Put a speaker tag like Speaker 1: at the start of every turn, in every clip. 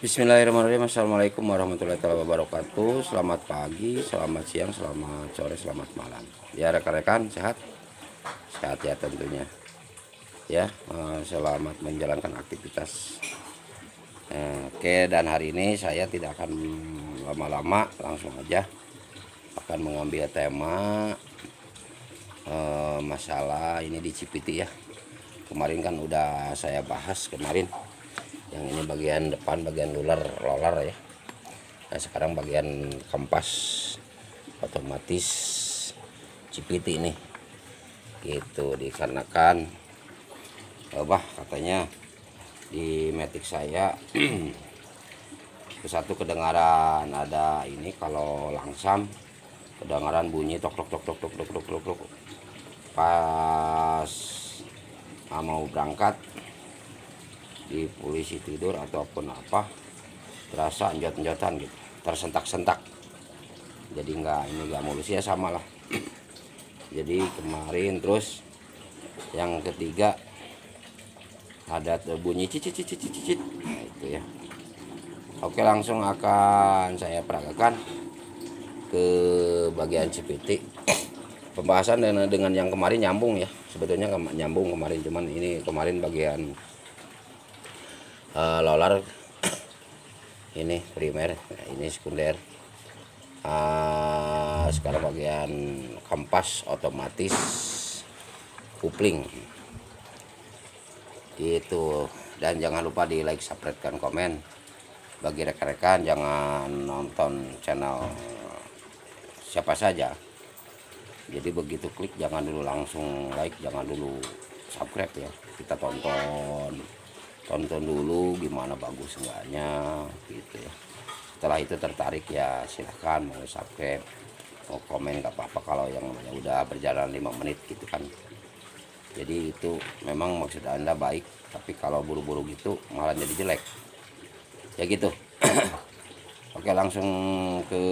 Speaker 1: Bismillahirrahmanirrahim. Assalamualaikum warahmatullahi wabarakatuh. Selamat pagi, selamat siang, selamat sore, selamat malam. Ya rekan-rekan, sehat? Sehat ya tentunya. Ya, selamat menjalankan aktivitas. Oke, dan hari ini saya tidak akan lama-lama, langsung aja akan mengambil tema masalah ini di Cipiti ya. Kemarin kan udah saya bahas kemarin. Yang ini bagian depan, bagian lolar ya. Nah sekarang bagian kampas otomatis Cipiti ini gitu, dikarenakan katanya di Matic saya satu kedengaran ada ini, kalau langsam kedengaran bunyi tok tok tok tok tok tok tok tok tok pas mau berangkat di polisi tidur ataupun apa, terasa enjot-enjotan gitu, tersentak-sentak. Jadi nggak mulus ya, sama lah. Jadi kemarin, terus yang ketiga ada bunyi cicit cicit cicit. Nah itu ya. Oke, langsung akan saya peragakan ke bagian Cipiti. Pembahasan dengan yang kemarin nyambung ya, sebetulnya nyambung kemarin, cuman ini kemarin bagian lolar ini primer, ini sekunder. Sekarang bagian kampas otomatis kupling gitu. Dan jangan lupa di like, subscribe, dan komen. Bagi rekan-rekan, jangan nonton channel siapa saja, jadi begitu klik jangan dulu langsung like, jangan dulu subscribe ya. Kita tonton dulu gimana bagus enggaknya gitu ya. Setelah itu tertarik ya silahkan mau subscribe, mau komen nggak apa-apa, kalau yang namanya udah berjalan 5 menit gitu kan. Jadi itu memang maksud Anda baik, tapi kalau buru-buru gitu malah jadi jelek ya gitu. Oke, langsung ke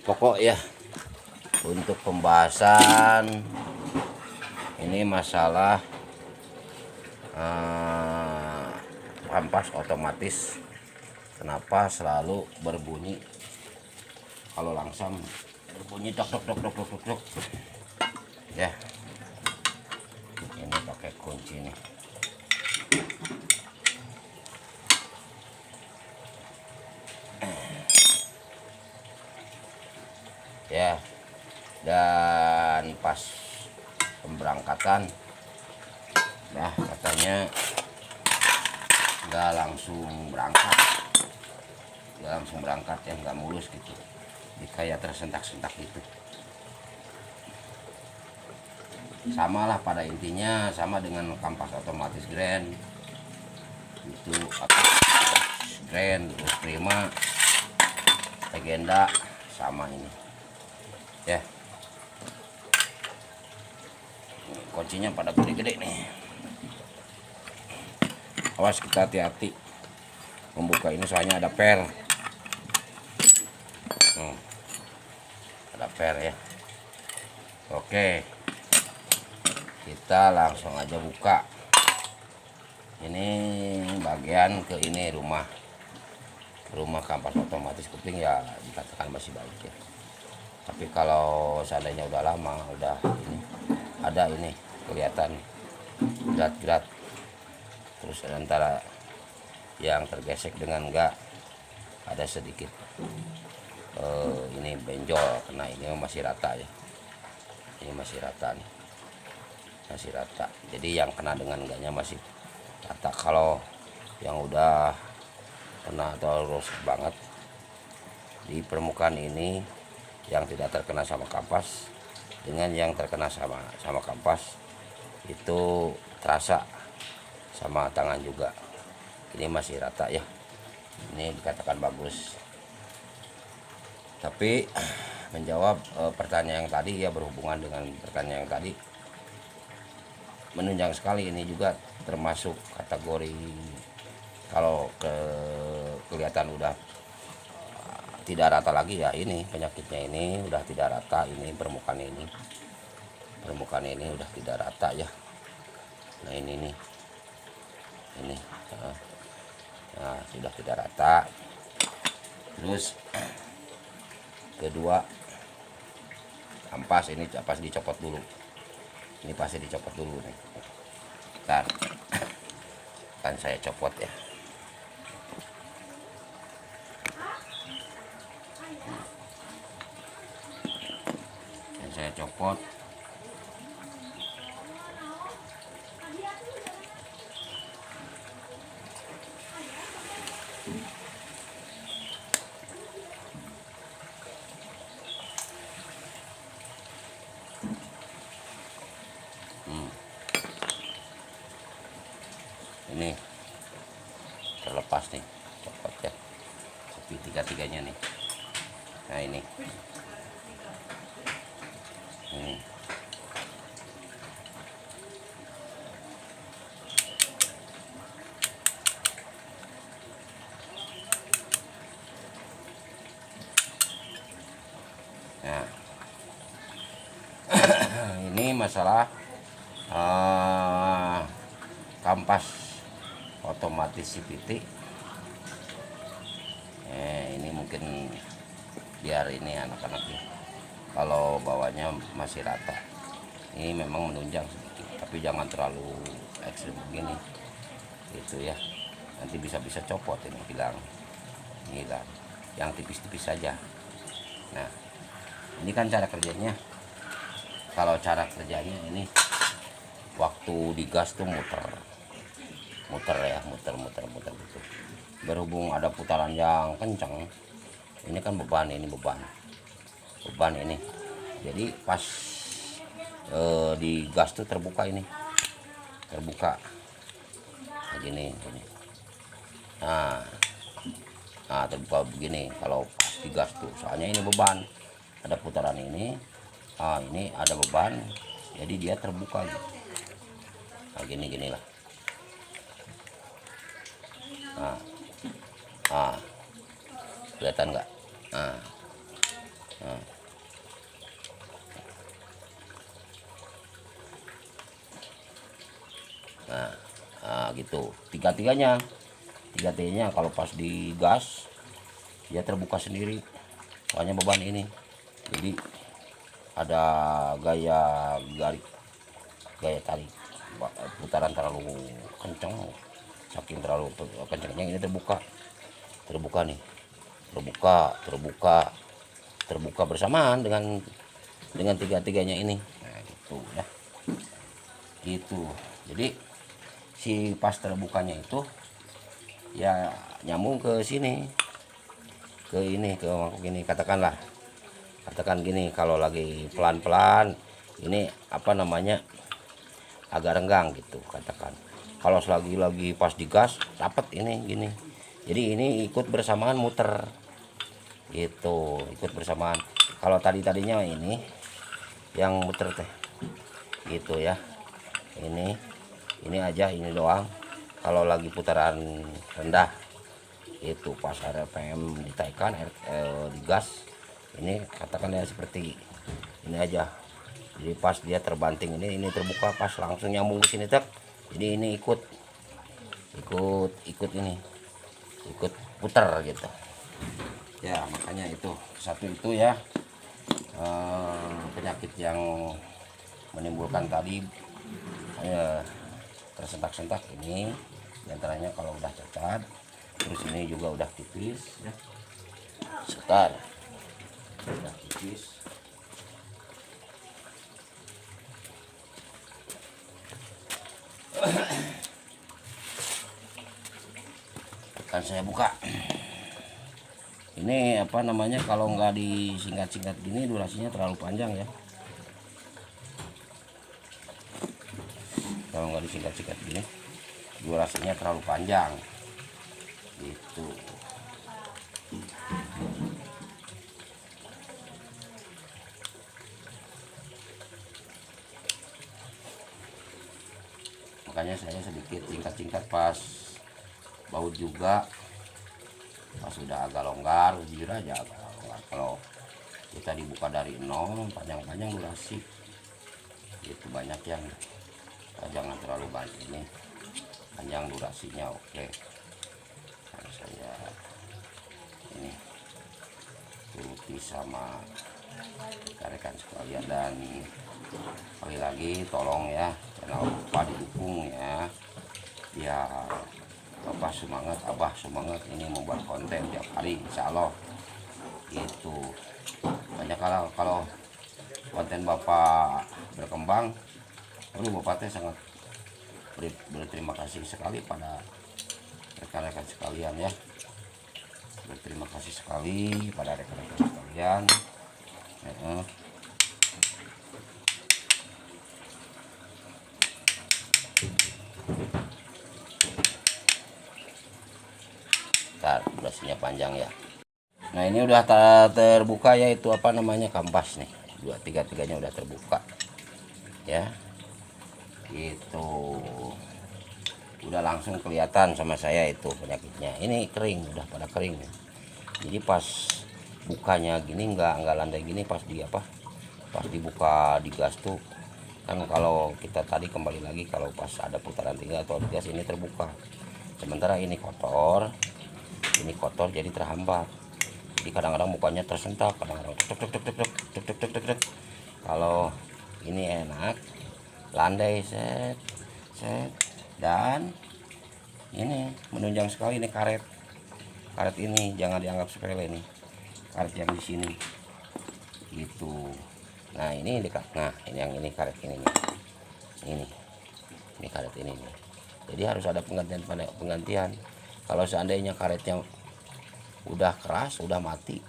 Speaker 1: pokok ya. Untuk pembahasan ini masalah kampas otomatis, kenapa selalu berbunyi kalau langsam, berbunyi tok tok tok tok tok tok ya. Ini pakai kunci nih ya. Dan pas pemberangkatan nah katanya nggak langsung berangkat ya, nggak mulus gitu, kayak tersentak-sentak gitu. Sama lah pada intinya, sama dengan kampas otomatis Grand itu, Grand terus Prima Legenda sama ini ya. Kuncinya pada gede-gede nih, awas kita hati-hati membuka ini soalnya ada per. Ada per ya. Oke, kita langsung aja buka. Ini bagian ke ini rumah kampas otomatis kupling ya, dikatakan masih baik ya. Tapi kalau seandainya udah lama, udah ini ada ini kelihatan gerak-gerak, terus antara yang tergesek dengan enggak ada sedikit ini benjol, karena ini masih rata ya. Ini masih rata nih, masih rata. Jadi yang kena dengan enggaknya masih rata. Kalau yang udah kena atau rusak banget di permukaan ini, yang tidak terkena sama kampas dengan yang terkena sama kampas itu terasa sama tangan juga. Ini masih rata ya, ini dikatakan bagus. Tapi menjawab pertanyaan yang tadi ya, berhubungan dengan pertanyaan yang tadi, menunjang sekali. Ini juga termasuk kategori kalau kelihatan udah tidak rata lagi ya, ini penyakitnya, ini udah tidak rata, ini permukaan ini udah tidak rata ya. Nah ini nih, ini Nah, sudah tidak rata. Terus kedua, ampas ini ampas dicopot dulu. Ini pasti dicopot dulu nih. Ntar kan saya copot ya. Dan saya copot. Ini terlepas nih, copot ya, tapi tiga-tiganya nih. Nah ini nah ini masalah kampas otomatis CVT. Ini mungkin biar ini anak-anak ya, kalau bawahnya masih rata, ini memang menunjang sedikit, tapi jangan terlalu ekstrim begini gitu ya, nanti bisa copot ini, hilang yang tipis-tipis saja. Nah ini kan cara kerjanya. Kalau cara kerjanya ini, waktu digas tuh muter gitu. Berhubung ada putaran yang kencang, ini kan beban ini. Jadi pas digas tuh terbuka nah, gini. Nah terbuka begini kalau pas digas tuh, soalnya ini beban, ada putaran ini. Ini ada beban, jadi dia terbuka gitu. Nah gini lah. Kelihatan nggak? Gitu. Tiga-tiganya kalau pas digas dia terbuka sendiri, soalnya beban ini. Jadi ada gaya tarik, putaran terlalu kencang, saking terlalu kencangnya ini terbuka nih, terbuka bersamaan dengan tiga-tiganya ini. Nah gitu ya, gitu. Jadi si pas terbukanya itu ya nyambung ke sini, ke gini, katakan gini, kalau lagi pelan-pelan ini agak renggang gitu, katakan. Kalau lagi pas digas dapat ini gini, jadi ini ikut bersamaan muter gitu, ikut bersamaan. Kalau tadinya ini yang muter teh gitu ya, ini aja, ini doang. Kalau lagi putaran rendah itu pas RPM ditaikkan, digas, ini katakan ya seperti ini aja. Jadi pas dia terbanting ini terbuka, pas langsung nyambung ke sini tek. Jadi ini ikut putar gitu ya. Makanya itu satu itu ya, penyakit yang menimbulkan tadi tersentak-sentak ini diantaranya kalau udah cacat, terus ini juga udah tipis ya, setar udah tipis. Kan saya buka ini kalau nggak disingkat-singkat gini durasinya terlalu panjang ya. Kalau nggak disingkat-singkat gini durasinya terlalu panjang gitu. Makanya saya sedikit singkat-singkat pas baut juga, pas sudah agak longgar, jujur aja agak longgar. Kalau kita dibuka dari nol panjang-panjang durasi itu banyak yang jangan terlalu banyak, ini panjang durasinya. Oke, ini tuti sama rekan sekalian. Dan sekali lagi tolong ya, channel lupa didukung ya, biar Bapak semangat, Abah semangat ini membuat konten tiap hari, insya Allah. Itu banyak kalau konten Bapak berkembang, Bapak teh sangat berterima kasih sekali pada rekan-rekan sekalian ya. Berterima kasih sekali pada rekan-rekan sekalian. Ntar durasinya panjang ya. Nah ini udah terbuka ya, itu apa namanya, kampas nih, tiga-tiganya udah terbuka ya. Itu udah langsung kelihatan sama saya itu penyakitnya. Ini kering, udah pada kering. Jadi pas bukanya gini nggak landai gini, pas dibuka digas tuh kan, kalau kita tadi kembali lagi kalau pas ada putaran 3 atau digas ini terbuka. Sementara ini kotor jadi terhambat. Jadi kadang-kadang mukanya tersentak, kadang-kadang tek. Kalau ini enak, landai set. Dan ini menunjang sekali nih karet ini, jangan dianggap sepele nih, karet yang di sini gitu. Nah ini dekat, nah ini yang ini karet ini nih, ini karet ini nih. Jadi harus ada penggantian. Kalau seandainya karetnya udah keras, udah mati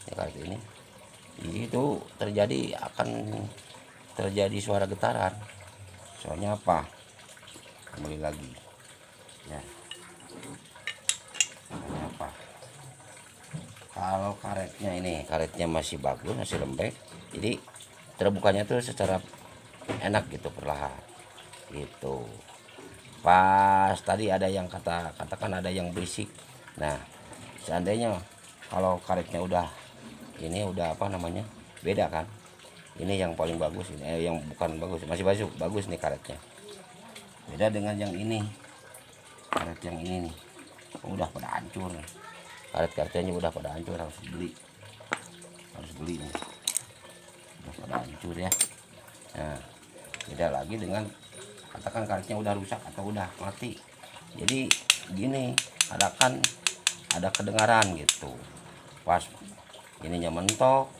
Speaker 1: ini karet ini, jadi itu akan terjadi suara getaran. Soalnya apa? Kembali lagi ya, soalnya apa? Kalau karetnya masih bagus, masih lembek, jadi terbukanya tuh secara enak gitu, perlahan gitu. Pas tadi ada yang katakan ada yang berisik. Nah seandainya kalau karetnya udah apa namanya, beda kan, ini yang paling bagus, ini yang bukan bagus, masih bagus nih karetnya, beda dengan yang ini. Karet yang ini nih udah pada hancur, karetnya udah pada hancur, harus beli nih, udah pada hancur ya. Nah beda lagi dengan katakan karetnya udah rusak atau udah mati. Jadi gini, ada kedengaran gitu, pas ininya mentok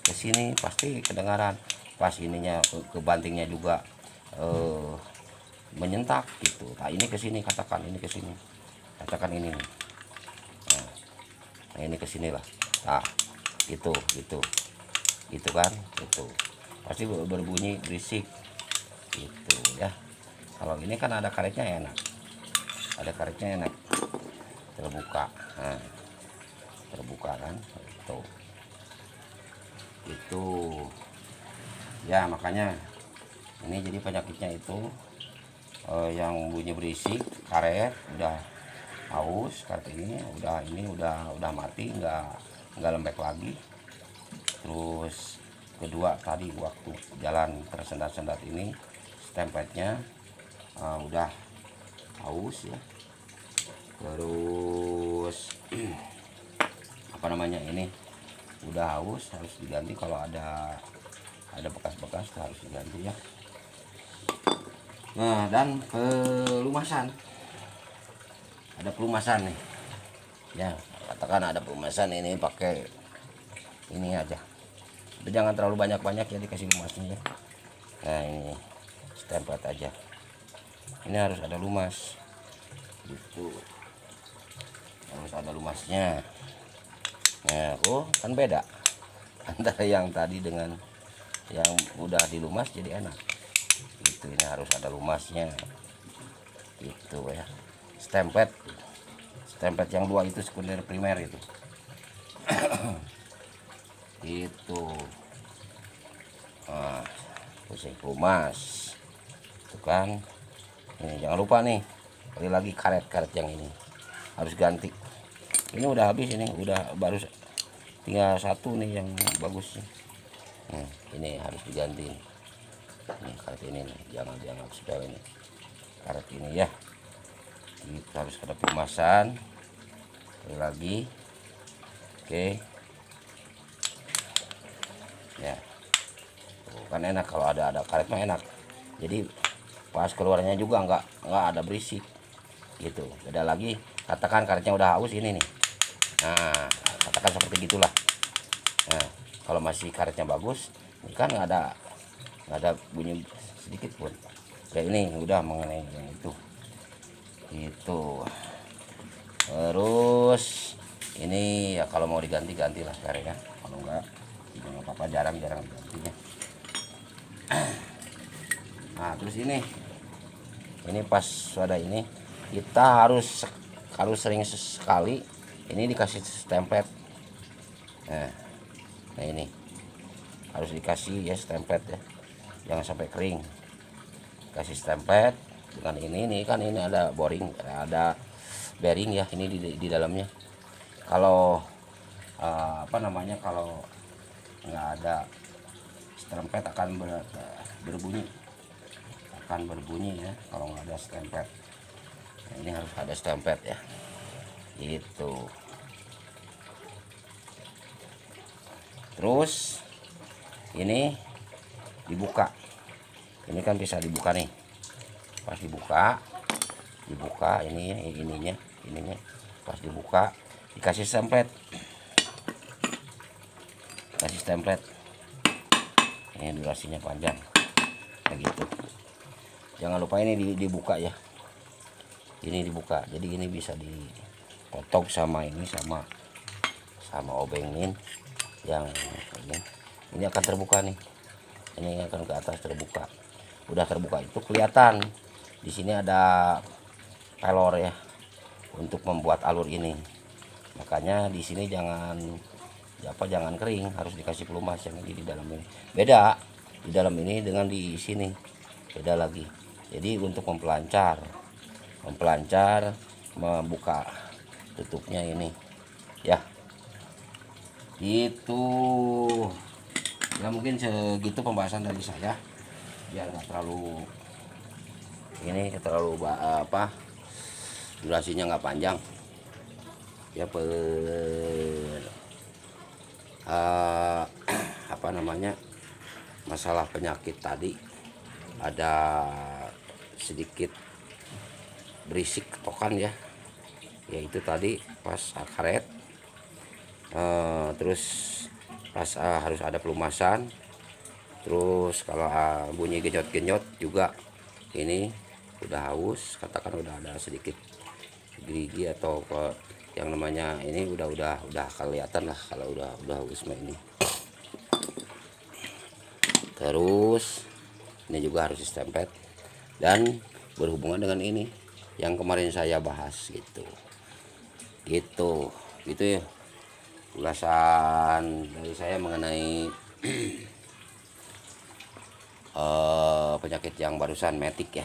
Speaker 1: ke sini pasti kedengaran, pas ininya ke bantingnya juga menyentak gitu. Nah ini ke sini, katakan ini ke sini, katakan ini nih. Nah ini ke sini lah. Nah gitu kan, itu pasti berbunyi berisik gitu ya. Kalau ini kan ada karetnya enak, terbuka. Nah terbuka kan, itu ya. Makanya ini jadi penyakitnya itu yang bunyi berisik, karet udah haus, karet ini udah mati, nggak lembek lagi. Terus kedua tadi waktu jalan tersendat-sendat ini, stempetnya udah haus ya. Terus apa namanya, ini udah haus, harus diganti. Kalau ada bekas-bekas harus diganti ya. Nah dan pelumasan, ada pelumasan nih ya, katakan ada pelumasan, ini pakai ini aja, tapi jangan terlalu banyak ya dikasih lumasnya ya. Nah ini stempel aja, ini harus ada lumas gitu, harus ada lumasnya. Nah kan beda antara yang tadi dengan yang udah dilumas, jadi enak itu. Ini harus ada lumasnya gitu ya. Stempet yang dua itu sekunder primer itu itu pusing lumas itu kan. Ini jangan lupa nih, kali lagi karet yang ini harus ganti. Ini udah habis, ini udah baru tinggal satu nih yang bagus nih. Ini harus diganti nih. Ini karet ini nih, jangan dianggap sepele nih karet ini ya. Kita harus ada pelumasan sekali lagi. Oke ya, kan enak kalau ada karet mah enak, jadi pas keluarnya juga nggak ada berisik gitu. Beda lagi katakan karetnya udah haus ini nih, nah katakan seperti gitulah. Nah kalau masih karetnya bagus ini kan nggak ada bunyi sedikit pun. Kayak ini udah mengenai yang itu. Terus ini ya kalau mau diganti-ganti lah karetnya, kalau enggak juga nggak apa-apa, jarang-jarang digantinya. Nah terus ini pas pada ini kita harus sering sekali ini dikasih stempet. Nah ini harus dikasih ya stempet ya, jangan sampai kering. Kasih stempet dengan ini kan ini ada boring, ada bearing ya ini di dalamnya. Kalau kalau nggak ada stempet akan berbunyi ya kalau nggak ada stempet. Nah, ini harus ada stempet ya gitu. Terus ini dibuka, ini kan bisa dibuka nih, pas dibuka ininya pas dibuka dikasih stemplet, ini durasinya panjang kayak gitu. Jangan lupa ini dibuka ya, ini dibuka, jadi ini bisa dipotong sama ini sama obengin yang ini akan terbuka nih, ini akan ke atas terbuka. Udah terbuka itu kelihatan di sini ada pelor ya untuk membuat alur ini. Makanya di sini jangan kering, harus dikasih pelumas yang di dalam ini. Beda di dalam ini dengan di sini, beda lagi. Jadi untuk mempelancar membuka tutupnya ini ya gitu ya. Mungkin segitu pembahasan dari saya biar nggak terlalu durasinya nggak panjang ya. Masalah penyakit tadi ada sedikit berisik ketokan ya, yaitu tadi pas karet. Terus pas harus ada pelumasan. Terus kalau bunyi genyot-genyot juga ini udah haus, katakan udah ada sedikit gerigi atau yang namanya ini udah kelihatan lah kalau udah haus mah ini. Terus ini juga harus stempet dan berhubungan dengan ini yang kemarin saya bahas gitu ya ulasan dari saya mengenai penyakit yang barusan matic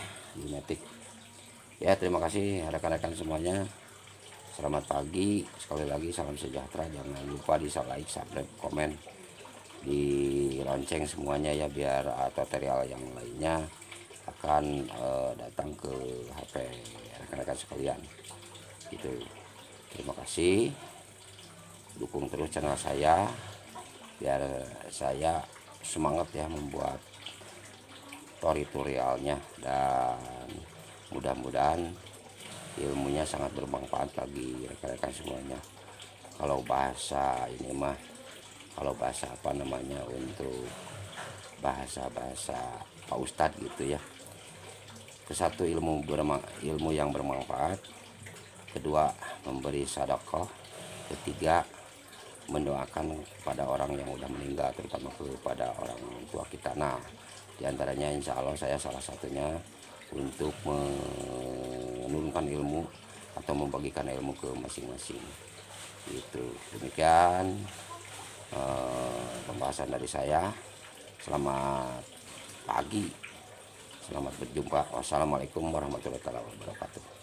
Speaker 1: ya. Terima kasih rekan-rekan semuanya, selamat pagi, sekali lagi salam sejahtera. Jangan lupa di like, subscribe, komen, di lonceng semuanya ya, biar tutorial yang lainnya akan datang ke HP rekan-rekan sekalian gitu. Terima kasih, dukung terus channel saya biar saya semangat ya membuat tutorialnya, dan mudah-mudahan ilmunya sangat bermanfaat bagi rekan-rekan semuanya. Kalau bahasa ini mah, untuk bahasa Pak Ustadz gitu ya. Kesatu ilmu yang bermanfaat, kedua memberi sedekah, ketiga mendoakan kepada orang yang udah meninggal, terutama kepada orang tua kita. Nah diantaranya insya Allah saya salah satunya untuk menurunkan ilmu atau membagikan ilmu ke masing-masing itu. Demikian pembahasan dari saya. Selamat pagi, selamat berjumpa. Wassalamualaikum warahmatullahi wabarakatuh.